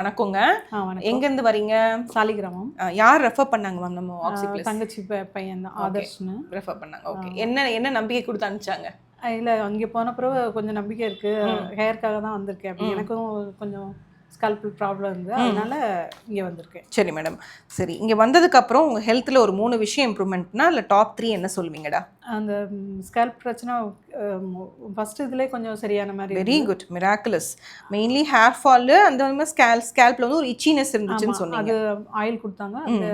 வணக்கங்க. வணக்கம். எங்கேருந்து வரீங்க? சாலிகிராமம். யார் ரெஃபர் பண்ணாங்க மேம் நம்ம ஆக்ஸி ப்ளஸ்? தங்கச்சி பையன் தான், ஆதர்ஷ்னு ரெஃபர் பண்ணாங்க. ஓகே. என்ன நம்பிக்கை கொடுத்து அனுப்பிச்சாங்க? இல்லை, அங்கே போன பிறகு கொஞ்சம் நம்பிக்கை இருக்குது. ஹேருக்காக தான் வந்திருக்கேன். அப்படி எனக்கும் கொஞ்சம் ஸ்கல்ப் ப்ராப்ளம் இருந்தது, அதனால இங்கே வந்திருக்கேன். சரி மேடம். சரி, இங்கே வந்ததுக்கப்புறம் உங்கள் ஹெல்த்தில் ஒரு 3 விஷயம் இம்ப்ரூவ்மெண்ட்னா இல்லை டாப் 3 என்ன சொல்லுவீங்கடா? அந்த ஸ்கல்ப் பிரச்சனை ஃபர்ஸ்ட் இதுலேயே கொஞ்சம் சரியான மாதிரி. Very good, miraculous. Mainly hair fall, அந்த ஸ்கேல்ப்ல வந்து ஒரு இச்சினஸ் இருந்துச்சுன்னு சொன்னீங்க. அது ஆயில் கொடுத்தாங்க, அந்த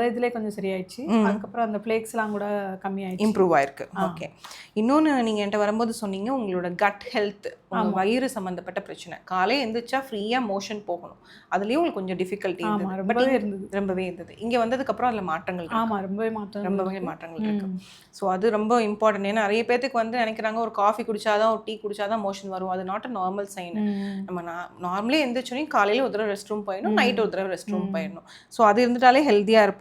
இதுலேயே கொஞ்சம் சரியாயிடுச்சு. அதுக்கப்புறம் அந்த ஃப்ளேக்ஸ்லாம் கூட கம்மியாயிடுச்சு, இம்ப்ரூவ் ஆயிருக்கு. ஓகே. இன்னொன்று நீங்கள் என்கிட்ட வரும்போது சொன்னீங்க உங்களோட கட் ஹெல்த், உங்கள் வயிறு சம்மந்தப்பட்ட பிரச்சனை. காலை எழுந்திரிச்சா ஃப்ரீயாக மோஷன் போகணும், அதுலேயும் உங்களுக்கு கொஞ்சம் டிஃபிகல்ட்டி ரொம்பவே இருந்தது. இங்கே வந்ததுக்கப்புறம் அதில் மாற்றங்கள் ரொம்பவே மாற்றங்கள் இருக்கு. ஸோ அது ரொம்ப இம்பார்ட்டன்ட். ஏன்னா நிறைய பேருக்கு வந்து நினைக்கிறாங்க ஒரு காஃபி குடிச்சாதான் ஒரு டீ குடிச்சாதான் மோஷன் வரும். அது நாட் அ நார்மல் சைன். நம்ம நார்மலே எழுந்திரிச்சோன்னே காலையில் ஒரு தடவை ரெஸ்ட் ரூம் போயிடணும், நைட் ஒரு தடவை ரெஸ்ட் ரூம் போயிடணும். ஸோ அது இருந்துட்டாலே ஹெல்த்தியாக இருப்போம்.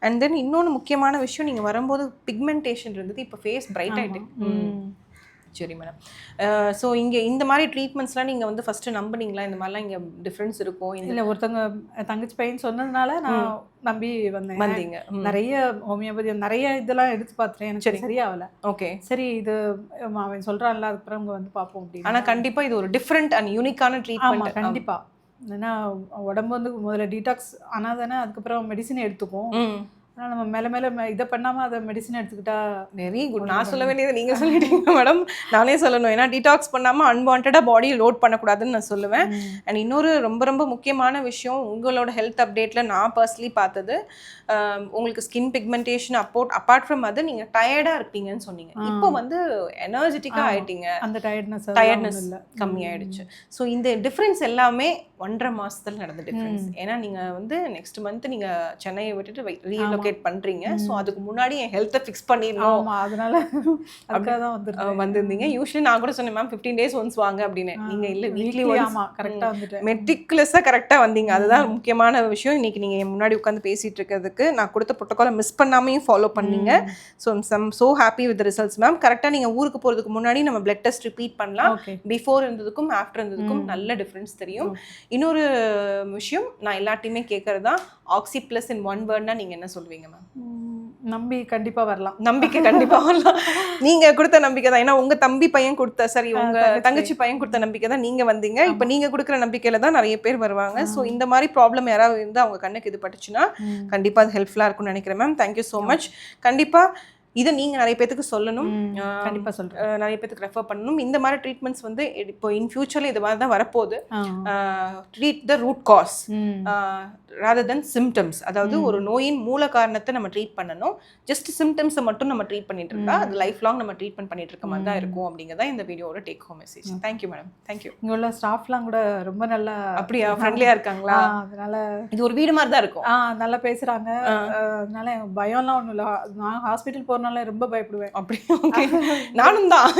அண்ட் தென் இன்னொன்று முக்கியமான விஷயம், நீங்கள் வரும்போது பிக்மெண்டேஷன் இருந்தது, இப்போ ஃபேஸ் பிரைட் ஆகிட்டு. சரி மேடம். ஸோ இங்கே இந்த மாதிரி ட்ரீட்மெண்ட்ஸ்லாம் நீங்கள் வந்து ஃபஸ்ட்டு நம்பினீங்களா? இந்த மாதிரிலாம் இங்கே டிஃப்ரென்ஸ் இருக்கும்? இல்லை, ஒருத்தவங்க தங்கச்சி பையன் சொன்னதுனால நான் நம்பி வந்தீங்க. நிறைய ஹோமியோபதி நிறைய இதெல்லாம் எடுத்து பார்த்துட்டேன், எனக்கு சரியாகல. ஓகே, சரி, இது அவன் சொல்கிறான்ல, அதுக்கப்புறம் அவங்க வந்து பார்ப்போம் அப்படின்னு. ஆனால் கண்டிப்பாக இது ஒரு டிஃப்ரெண்ட் அண்ட் யூனிக்கான ட்ரீட்மெண்ட். கண்டிப்பாக. ஏன்னா உடம்பு வந்து முதல்ல டீடாக்ஸ் ஆனால் தானே அதுக்கப்புறம் மெடிசன் எடுத்துக்கும். ஆனால் நம்ம மேலே இதை பண்ணாமல் அதை மெடிசன் எடுத்துக்கிட்டா. Very good. நான் சொல்ல வேண்டியது நீங்கள் சொல்லிட்டீங்க மேடம். நானே சொல்லணும். ஏன்னா டீடாக்ஸ் பண்ணாமல் அன்வான்டாக பாடியை லோட் பண்ணக்கூடாதுன்னு நான் சொல்லுவேன். அண்ட் இன்னொரு ரொம்ப ரொம்ப முக்கியமான விஷயம், உங்களோட ஹெல்த் அப்டேட்டில் நான் பர்சனலி பார்த்தது, உங்களுக்கு ஸ்கின் பிக்மெண்டேஷன் அப்பார்ட் ஃப்ரம் அது நீங்கள் டயர்டாக இருப்பீங்கன்னு சொன்னீங்க. இப்போ வந்து எனர்ஜெட்டிக்காக ஆகிட்டீங்க, அந்த டயர்ட்னஸ் கம்மியாயிடுச்சு. ஸோ இந்த டிஃப்ரென்ஸ் எல்லாமே 1.5 மாதத்தில் நடந்த டிஃப்ரென்ஸ். ஏன்னா நீங்கள் வந்து நெக்ஸ்ட் மந்த் நீங்கள் சென்னையை விட்டுட்டு ரீலொகேட் பண்றீங்க. ஸோ அதுக்கு முன்னாடி என் ஹெல்த்தை ஃபிக்ஸ் பண்ணிடணும், அதனால அதுக்காக தான் வந்திருந்தீங்க. யூஸ்வலி நான் கூட சொன்னேன் மேம் 15 days ஒன்ஸ் வாங்க அப்படின்னு. நீங்கள் இல்லை, வீக்லி கரெக்டாக வந்துட்டு மெட்டிகுலஸாக கரெக்டாக வந்தீங்க. அதுதான் முக்கியமான விஷயம். இன்னைக்கு நீங்கள் முன்னாடி உட்காந்து பேசிட்டு இருக்கிறதுக்கு நான் கொடுத்த ப்ரோட்டோகாலை மிஸ் பண்ணாமையும் ஃபாலோ பண்ணீங்க. So I'm so happy with results ma'am. கரெக்டாக நீங்கள் ஊருக்கு போகிறதுக்கு முன்னாடி நம்ம பிளட் டெஸ்ட் ரிப்பீட் பண்ணலாம். பிஃபோர் இருந்ததுக்கும் ஆஃப்டர் இருந்ததுக்கும் நல்ல டிஃப்ரென்ஸ் தெரியும். இன்னொரு விஷயம் நான் எல்லாத்தையுமே கேட்கறது தான், ஆக்ஸி ப்ளஸ் இன் ஒன் வேர்ட்னா நீங்கள் என்ன சொல்லுவீங்க மேம்? நம்பி கண்டிப்பாக வரலாம். நம்பிக்கை கண்டிப்பாக வரலாம். நீங்கள் கொடுத்த நம்பிக்கை தான். ஏன்னா உங்கள் தம்பி பையன் கொடுத்த, சரி உங்கள் தங்கச்சி பையன் கொடுத்த நம்பிக்கை தான் நீங்கள் வந்தீங்க. இப்போ நீங்கள் கொடுக்குற நம்பிக்கையில் தான் நிறைய பேர் வருவாங்க. ஸோ இந்த மாதிரி ப்ராப்ளம் யாராவது இருந்தால் அவங்க கண்ணுக்கு இது பட்டுச்சுன்னா கண்டிப்பாக அது ஹெல்ப்ஃபுல்லாக இருக்கும்னு நினைக்கிறேன் மேம். Thank you so much. கண்டிப்பாக இதை நீங்கள் நிறைய பேத்துக்கு சொல்லணும். கண்டிப்பாக சொல்கிறேன். நிறைய பேத்துக்கு ரெஃபர் பண்ணணும். இந்த மாதிரி ட்ரீட்மெண்ட்ஸ் வந்து இப்போ இன் ஃபியூச்சரில் இது மாதிரி தான் வரப்போகுது. Treat the root cause rather then symptoms. அதாவது ஒரு நோயின் மூல காரணத்தை நம்ம ட்ரீட் பண்ணணும். ஜஸ்ட் சிம்டம்ஸை மட்டும் நம்ம ட்ரீட் பண்ணிட்டு இருந்தா அது லைஃப் லாங் நம்ம ட்ரீட்மெண்ட் பண்ணிட்டு இருக்க மாதிரி தான் இருக்கும் அப்படிங்கிறதா இந்த வீடியோட take home message. Thank you madam. Thank you. இங்கே உள்ள ஸ்டாஃப்லாம் கூட ரொம்ப நல்லா, அப்படியா, ஃப்ரெண்ட்லியாக இருக்காங்களா? அதனால இது ஒரு வீடு மாதிரி தான் இருக்கும். நல்லா பேசுகிறாங்க. அதனால பயம்லாம் ஒன்றும் இல்லை. நான் ஹாஸ்பிட்டல் போகிறனால ரொம்ப பயப்படுவேன். அப்படி ஓகே, நானும் தான்.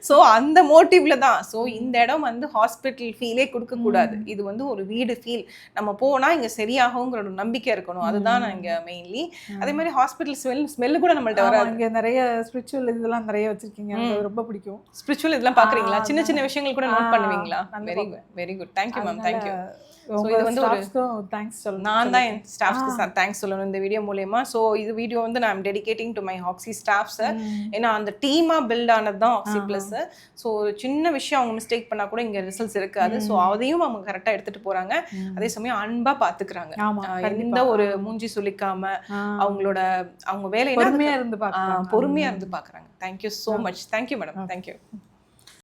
ஸோ அந்த மோட்டிவ்ல தான். ஸோ இந்த இடம் வந்து ஹாஸ்பிட்டல் ஃபீலே கொடுக்கக்கூடாது. இது வந்து ஒரு வீடு ஃபீல். நம்ம போனால் இங்கே சரியாகுங்கிற ஒரு நம்பிக்கை இருக்கணும். அதுதான் நான் இங்கே மெயின்லி. அதே மாதிரி ஹாஸ்பிட்டல் ஸ்மெல்லு கூட நம்மள்ட்ட வராது. இங்கே நிறைய ஸ்பிரிச்சுவல் இதெல்லாம் நிறைய வச்சிருக்கீங்க, எனக்கு ரொம்ப பிடிக்கும். ஸ்பிரிச்சுவல் இதெல்லாம் பார்க்குறீங்களா? சின்ன சின்ன விஷயங்கள் கூட நோட் பண்ணுவீங்களா? Very good, very good. Thank you ma'am. Thank you. So இது வந்து ஒரு தேங்க்ஸ் சொல்லணும். நான் தான் என் ஸ்டாஃப்ஸ்க்கு தேங்க்ஸ் சொல்லணும் இந்த வீடியோ மூலயமா. ஸோ இது வீடியோ வந்து நான் dedicating to my oxy staffs. ஏன்னா அந்த டீமாக பில்ட் ஆனது தான் ஆக்ஸி ப்ளஸ். ஸோ சின்ன விஷயம் அவங்க மிஸ்டேக் பண்ணால் கூட இங்கே ரிசல்ட்ஸ் இருக்காது. ஸோ அதையும் அவங்க கரெக்டாக எடுத்துகிட்டு போகிறாங்க. அதே சமயம் அன்பாக பார்த்துக்கிறாங்க. எந்த ஒரு மூஞ்சி சுளிக்காம அவங்க வேலையை பொறுமையாக இருந்து பார்க்குறாங்க. Thank you so much. Thank you madam. Thank you.